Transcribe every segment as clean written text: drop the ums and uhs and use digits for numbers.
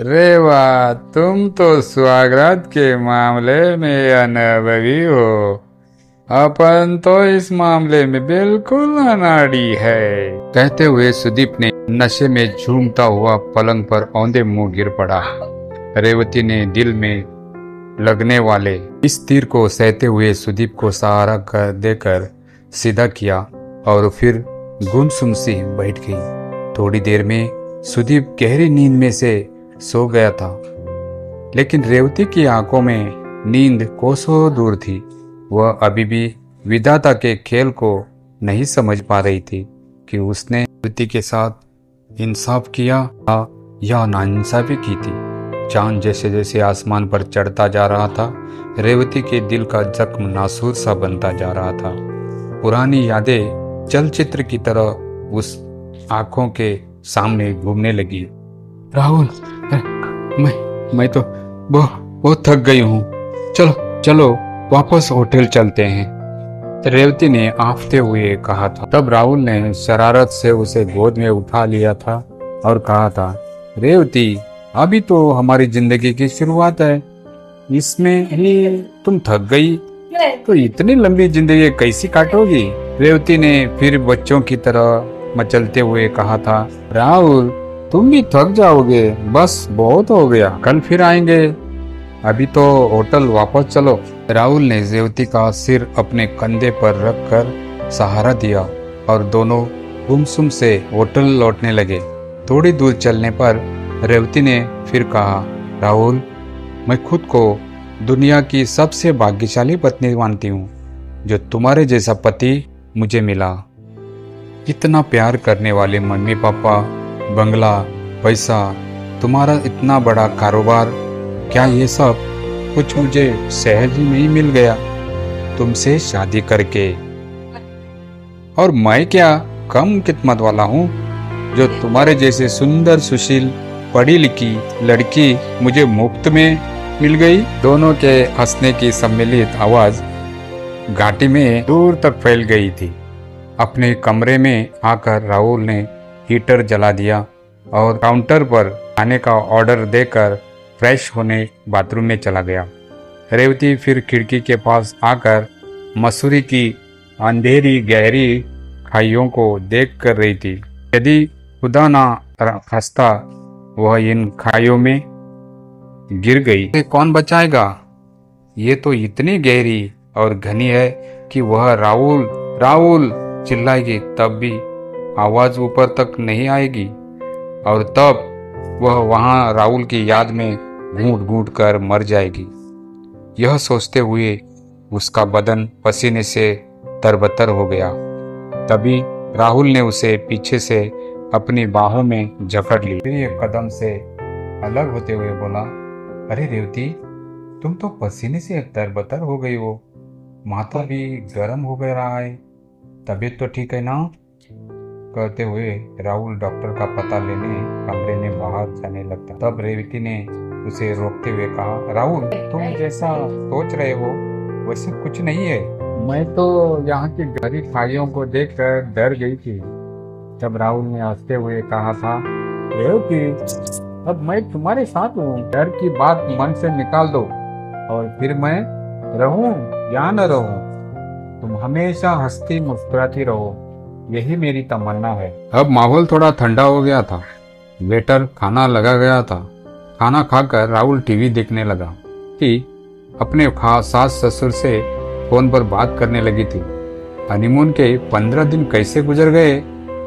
रे वाह, तुम तो स्वागत के मामले में अनुभवी हो। अपन तो इस मामले में बिल्कुल अनाड़ी है। कहते हुए सुदीप ने नशे में झूमता हुआ पलंग पर औंधे मुंह गिर पड़ा। रेवती ने दिल में लगने वाले इस तीर को सहते हुए सुदीप को सहारा कर देकर सीधा किया और फिर गुमसुम सी बैठ गई। थोड़ी देर में सुदीप गहरी नींद में से सो गया था, लेकिन रेवती की आंखों में नींद कोसों दूर थी। वह अभी भी विधाता के खेल को नहीं समझ पा रही थी कि उसने रेवती के साथ इंसाफ किया या नाइंसाफी की थी। चांद जैसे जैसे आसमान पर चढ़ता जा रहा था, रेवती के दिल का जख्म नासूर सा बनता जा रहा था। पुरानी यादें चलचित्र की तरह उस आंखों के सामने घूमने लगी। राहुल, मैं तो बहुत थक गई हूँ। चलो चलो वापस होटल चलते हैं, रेवती ने आंफते हुए कहा था। तब राहुल ने शरारत से उसे गोद में उठा लिया था और कहा था, रेवती, अभी तो हमारी जिंदगी की शुरुआत है, इसमें ही तुम थक गई तो इतनी लंबी जिंदगी कैसी काटोगी। रेवती ने फिर बच्चों की तरह मचलते हुए कहा था, राहुल, तुम भी थक जाओगे, बस बहुत हो गया, कल फिर आएंगे, अभी तो होटल वापस चलो। राहुल ने रेवती का सिर अपने कंधे पर रखकर सहारा दिया और दोनों गुमसुम से होटल लौटने लगे। थोड़ी दूर चलने पर रेवती ने फिर कहा, राहुल, मैं खुद को दुनिया की सबसे भाग्यशाली पत्नी मानती हूँ जो तुम्हारे जैसा पति मुझे मिला। इतना प्यार करने वाले मम्मी पापा, बंगला, पैसा, तुम्हारा इतना बड़ा कारोबार, क्या ये सब कुछ मुझे सहज ही नहीं मिल गया तुमसे शादी करके? और मैं क्या कम किस्मत वाला हूँ जो तुम्हारे जैसे सुंदर सुशील पढ़ी लिखी लड़की मुझे मुफ्त में मिल गई। दोनों के हंसने की सम्मिलित आवाज घाटी में दूर तक फैल गई थी। अपने कमरे में आकर राहुल ने हीटर जला दिया और काउंटर पर खाने का ऑर्डर देकर फ्रेश होने बाथरूम में चला गया। रेवती फिर खिड़की के पास आकर मसूरी की अंधेरी गहरी खाइयों को देख कर रही थी। यदि खुदा ना खास्ता वह इन खाइयों में गिर गई, कौन बचाएगा? ये तो इतनी गहरी और घनी है कि वह राहुल राहुल चिल्लाएगी तब भी आवाज ऊपर तक नहीं आएगी, और तब वह वहां राहुल की याद में घूंट घूंट कर मर जाएगी। यह सोचते हुए उसका बदन पसीने से तरबतर हो गया। तभी राहुल ने उसे पीछे से अपनी बाहों में जकड़ ली। फिर एक कदम से अलग होते हुए बोला, अरे रेवती, तुम तो पसीने से तरबतर हो गई हो, माथा भी गर्म हो गया रहा है, तबीयत तो ठीक है ना? कहते हुए राहुल डॉक्टर का पता लेने कमरे में बाहर जाने लगता। तब रेवती ने उसे रोकते हुए कहा, राहुल, तुम जैसा सोच रहे हो वैसे कुछ नहीं है, मैं तो यहाँ की गहरी खाइयों को देखकर डर गई थी। तब राहुल ने हंसते हुए कहा था, रेवती, अब मैं तुम्हारे साथ हूँ, डर की बात मन से निकाल दो और फिर मैं रहूं या न रहूं, तुम हमेशा हंसती मुस्कुराती रहो, यही मेरी तमन्ना है। अब माहौल थोड़ा ठंडा हो गया था। वेटर खाना लगा गया था। खाना खाकर राहुल टीवी देखने लगा कि अपने सास ससुर से फोन पर बात करने लगी थी। हनीमून के 15 दिन कैसे गुजर गए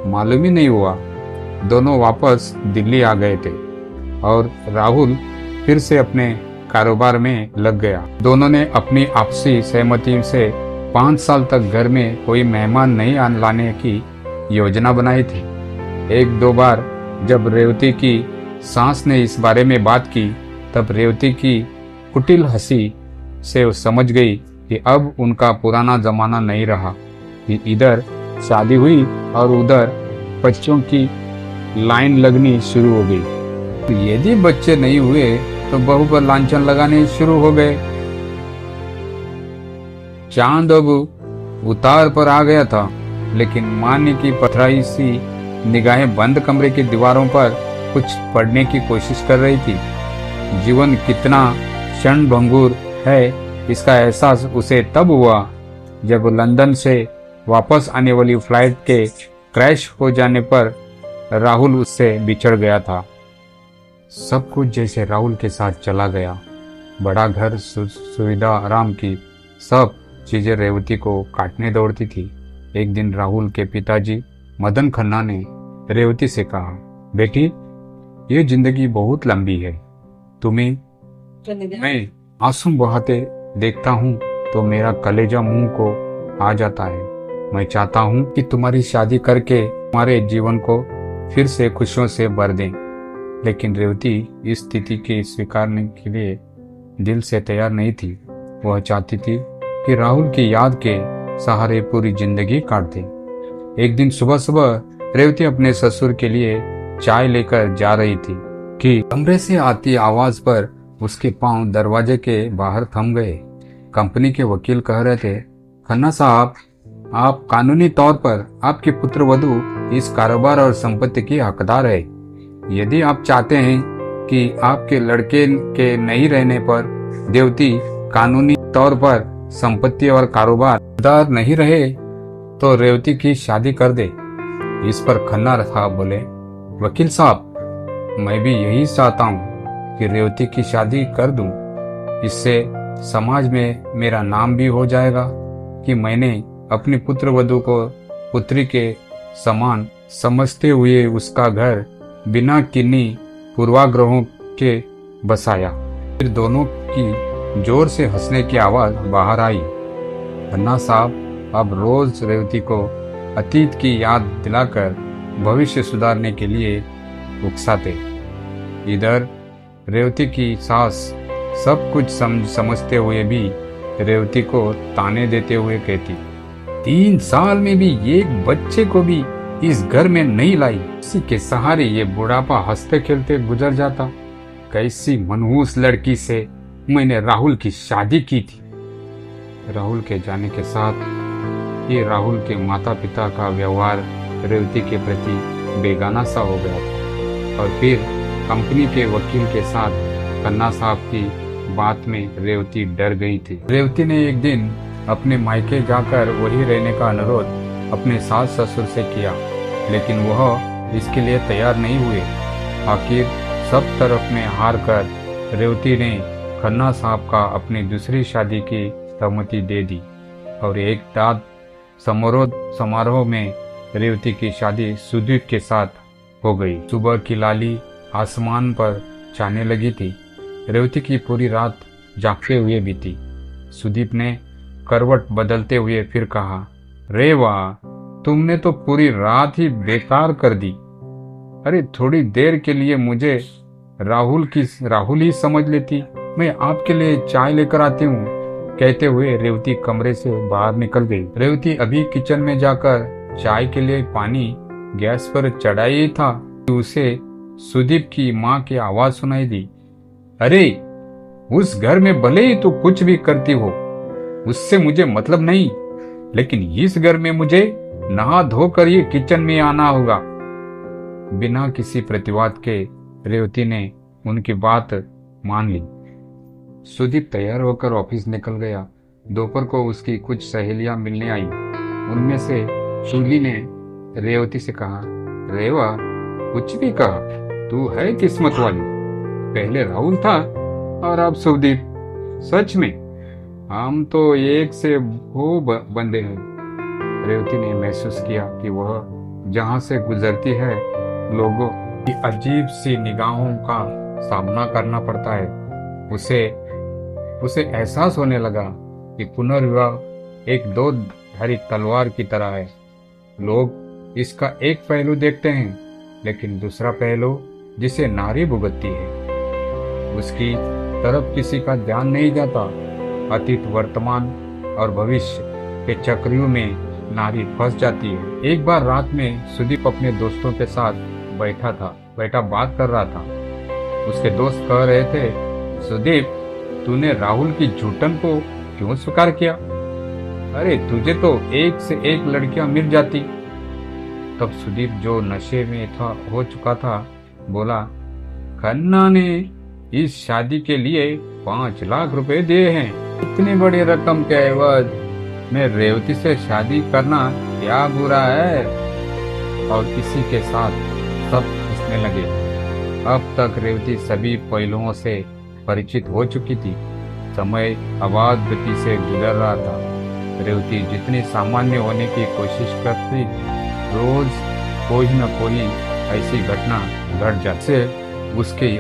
मालूम ही नहीं हुआ। दोनों वापस दिल्ली आ गए थे और राहुल फिर से अपने कारोबार में लग गया। दोनों ने अपनी आपसी सहमति से 5 साल तक घर में कोई मेहमान नहीं लाने की योजना बनाई थी। 1-2 बार जब रेवती की सास ने इस बारे में बात की, तब रेवती की कुटिल हंसी से समझ गई कि अब उनका पुराना जमाना नहीं रहा कि इधर शादी हुई और उधर बच्चों की लाइन लगनी शुरू हो गई। तो यदि बच्चे नहीं हुए तो बहू पर लांछन लगाने शुरू हो गए। चांद अब उतार पर आ गया था, लेकिन मान्य की पथराई सी निगाहें बंद कमरे की दीवारों पर कुछ पढ़ने की कोशिश कर रही थी। जीवन कितना क्षणभंगुर है, इसका एहसास उसे तब हुआ जब लंदन से वापस आने वाली फ्लाइट के क्रैश हो जाने पर राहुल उससे बिछड़ गया था। सब कुछ जैसे राहुल के साथ चला गया। बड़ा घर, सुविधा, आराम की सब चीजें रेवती को काटने दौड़ती थी। एक दिन राहुल के पिताजी मदन खन्ना ने रेवती से कहा, बेटी, ये जिंदगी बहुत लंबी है। तुम्हें मैं आंसू बहाते देखता हूँ तो मेरा कलेजा मुंह को आ जाता है। मैं चाहता हूँ कि तुम्हारी शादी करके तुम्हारे जीवन को फिर से खुशियों से भर दें। लेकिन रेवती इस स्थिति के स्वीकारने के लिए दिल से तैयार नहीं थी। वह चाहती थी कि राहुल की याद के सहारे पूरी जिंदगी काट दे। एक दिन सुबह सुबह रेवती अपने ससुर के लिए चाय लेकर जा रही थी कि कमरे से आती आवाज पर उसके पांव दरवाजे के बाहर थम गए। कंपनी के वकील कह रहे थे, खन्ना साहब, आप कानूनी तौर पर आपके पुत्र वधू इस कारोबार और संपत्ति की हकदार है। यदि आप चाहते हैं कि आपके लड़के के नहीं रहने पर देवती कानूनी तौर पर संपत्ति और कारोबार हकदार नहीं रहे तो रेवती की शादी कर दे। इस पर खन्ना साहब बोले, वकील साहब, मैं भी यही चाहता हूँ कि रेवती की शादी कर दूं। इससे समाज में मेरा नाम भी हो जाएगा कि मैंने अपनी पुत्र वधू को पुत्री के समान समझते हुए उसका घर बिना किन्हीं पूर्वाग्रहों के बसाया। फिर दोनों की जोर से हंसने की आवाज बाहर आई। खन्ना साहब अब रोज रेवती को अतीत की याद दिलाकर भविष्य सुधारने के लिए उकसाते। इधर रेवती की सास सब कुछ समझते हुए भी रेवती को ताने देते हुए कहती, 3 साल में भी एक बच्चे को भी इस घर में नहीं लाई। इसी के सहारे ये बुढ़ापा हंसते खेलते गुजर जाता। कैसी मनहूस लड़की से मैंने राहुल की शादी की थी। राहुल के जाने के साथ ये राहुल के माता पिता का व्यवहार रेवती के प्रति बेगाना सा हो गया था। और फिर कंपनी के वकील के साथ खन्ना साहब की बात में रेवती डर गई थी। रेवती ने एक दिन अपने मायके जाकर वही रहने का अनुरोध अपने सास ससुर से किया, लेकिन वह इसके लिए तैयार नहीं हुए। आखिर सब तरफ में हार कर रेवती ने खन्ना साहब का अपनी दूसरी शादी की सहमति दे दी और एक दाद समारोह में रेवती की शादी सुदीप के साथ हो गई। सुबह की लाली आसमान पर छाने लगी थी। रेवती की पूरी रात जागते हुए बीती। सुदीप ने करवट बदलते हुए फिर कहा, रे वाह, तुमने तो पूरी रात ही बेकार कर दी। अरे थोड़ी देर के लिए मुझे राहुल ही समझ लेती। मैं आपके लिए चाय लेकर आती हूँ। कहते हुए रेवती कमरे से बाहर निकल गई। रेवती अभी किचन में जाकर चाय के लिए पानी गैस पर चढ़ाई ही था कि उसे सुदीप की माँ की आवाज सुनाई दी, अरे उस घर में भले ही तू कुछ भी करती हो, उससे मुझे मतलब नहीं, लेकिन इस घर में मुझे नहा धोकर ये किचन में आना होगा। बिना किसी प्रतिवाद के रेवती ने उनकी बात मान ली। सुदीप तैयार होकर ऑफिस निकल गया। दोपहर को उसकी कुछ सहेलियां मिलने आई। उनमें से शूली ने रेवती से कहा, रेवा, कुछ भी कहा, तू है किस्मत वाली। पहले राहुल था और अब सुदीप। सच में हम तो एक से वो बंदे हैं। रेवती ने महसूस किया कि वह जहां से गुजरती है लोगों की अजीब सी निगाहों का सामना करना पड़ता है। उसे एहसास होने लगा कि पुनर्विवाह एक दो धारी तलवार की तरह है। लोग इसका एक पहलू देखते हैं, लेकिन दूसरा पहलू जिसे नारी भुगतती है उसकी तरफ किसी का ध्यान नहीं जाता। अतीत, वर्तमान और भविष्य के चक्रियों में नारी फंस जाती है। एक बार रात में सुदीप अपने दोस्तों के साथ बैठा बात कर रहा था। उसके दोस्त कह रहे थे, सुदीप, तूने राहुल की झूठन को क्यों स्वीकार किया? अरे तुझे तो एक से एक लड़कियां मिल जाती। तब सुदीप जो नशे में हो चुका था बोला, खन्ना ने इस शादी के लिए 5 लाख रुपए दिए हैं। इतनी बड़ी रकम के एवज में रेवती से शादी करना क्या बुरा है? और इसी के साथ सब हंसने लगे। अब तक रेवती सभी पहलुओं से परिचित हो चुकी थी। समय अबाध गति से गुजर रहा था। रेवती जितनी सामान्य होने की कोशिश करती, रोज कोई न कोई ऐसी घटना घट जाती से उसके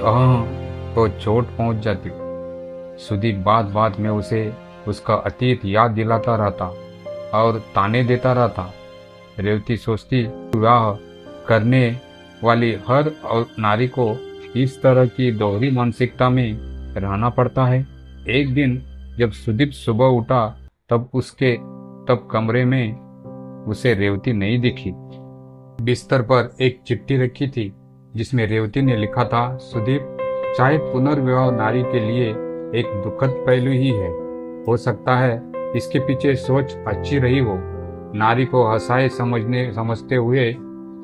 को चोट पहुंच जाती। सुदीप बात बात में उसे उसका अतीत याद दिलाता रहता और ताने देता रहता। रेवती सोचती, विवाह करने वाली हर नारी को इस तरह की दोहरी मानसिकता में रहना पड़ता है। एक दिन जब सुदीप सुबह उठा तब कमरे में उसे रेवती नहीं दिखी। बिस्तर पर एक चिट्ठी रखी थी जिसमें रेवती ने लिखा था, सुदीप, शायद पुनर्विवाह नारी के लिए एक दुखद पहलू ही है। हो सकता है इसके पीछे सोच अच्छी रही हो, नारी को हंसाए समझते हुए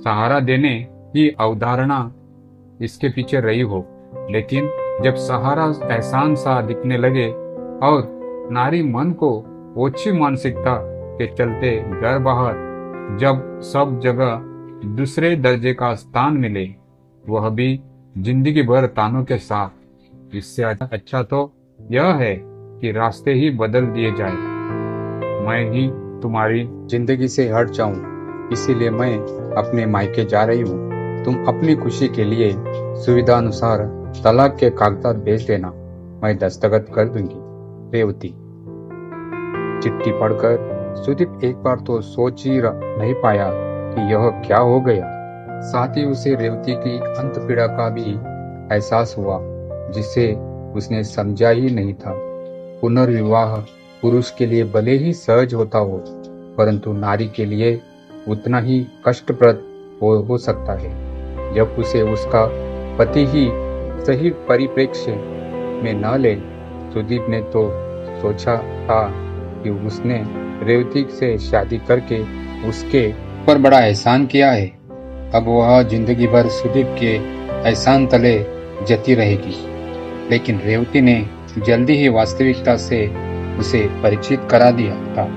सहारा देने की अवधारणा इसके पीछे रही हो, लेकिन जब सहारा एहसान सा दिखने लगे और नारी मन को ओछी मानसिकता के चलते घर बाहर जब सब जगह दूसरे दर्जे का स्थान मिले, वह भी जिंदगी भर तानों के साथ, इससे अच्छा तो यह है कि रास्ते ही बदल दिए जाए। मैं ही तुम्हारी जिंदगी से हट जाऊं, इसीलिए मैं अपने मायके जा रही हूँ। तुम अपनी खुशी के लिए सुविधा अनुसार तलाक के कागजात भेज देना, मैं दस्तखत कर दूंगी। रेवती। चिट्ठी पढ़कर सुदीप एक बार तो सोच ही नहीं पाया कि यह क्या हो गया। साथ ही उसे रेवती की अंत पीड़ा का भी एहसास हुआ, जिसे उसने समझा ही नहीं था। पुनर्विवाह पुरुष के लिए भले ही सहज होता हो, परंतु नारी के लिए उतना ही कष्टप्रद हो सकता है। जब उसे उसका पति ही सही परिप्रेक्ष्य में न ले, सुदीप ने तो सोचा था कि उसने रेवती से शादी करके उसके ऊपर बड़ा एहसान किया है। अब वह जिंदगी भर सुदीप के एहसान तले जती रहेगी। लेकिन रेवती ने जल्दी ही वास्तविकता से उसे परिचित करा दिया था।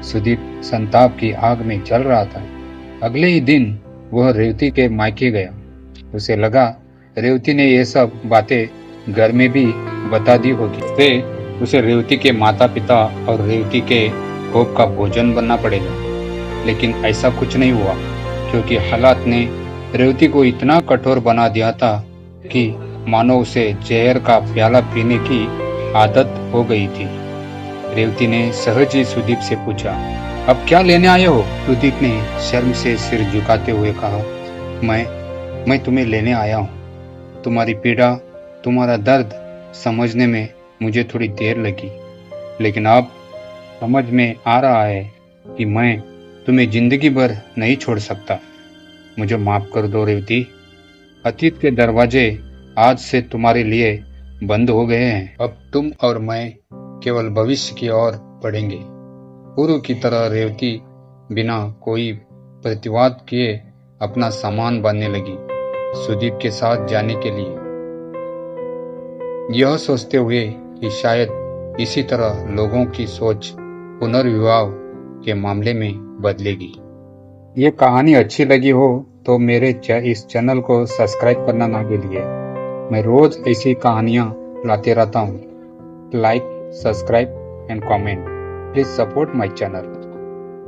सुदीप संताप की आग में जल रहा था। अगले ही दिन वह रेवती के मायके गया। उसे लगा रेवती ने ये सब बातें घर में भी बता दी होगी, तो उसे रेवती के माता पिता और रेवती के भोग का भोजन बनना पड़ेगा। लेकिन ऐसा कुछ नहीं हुआ, क्योंकि हालात ने रेवती को इतना कठोर बना दिया था कि मानो उसे जहर का प्याला पीने की आदत हो गई थी। रेवती ने सहज ही सुदीप से पूछा, अब क्या लेने आए हो? सुदीप ने शर्म से सिर झुकाते हुए कहा, मैं तुम्हें लेने आया हूँ। तुम्हारी पीड़ा, तुम्हारा दर्द समझने में मुझे थोड़ी देर लगी, लेकिन अब समझ में आ रहा है कि मैं तुम्हें जिंदगी भर नहीं छोड़ सकता। मुझे माफ कर दो रेवती। अतीत के दरवाजे आज से तुम्हारे लिए बंद हो गए हैं। अब तुम और मैं केवल भविष्य की ओर बढ़ेंगे। पूर्व की तरह रेवती बिना कोई प्रतिवाद किए अपना सामान बांधने लगी सुदीप के साथ जाने के लिए, यह सोचते हुए कि शायद इसी तरह लोगों की सोच पुनर्विवाह के मामले में बदलेगी। ये कहानी अच्छी लगी हो तो मेरे इस चैनल को सब्सक्राइब करना ना भूलिए। मैं रोज ऐसी कहानियाँ लाते रहता हूँ। Like, subscribe and comment. Please support my channel.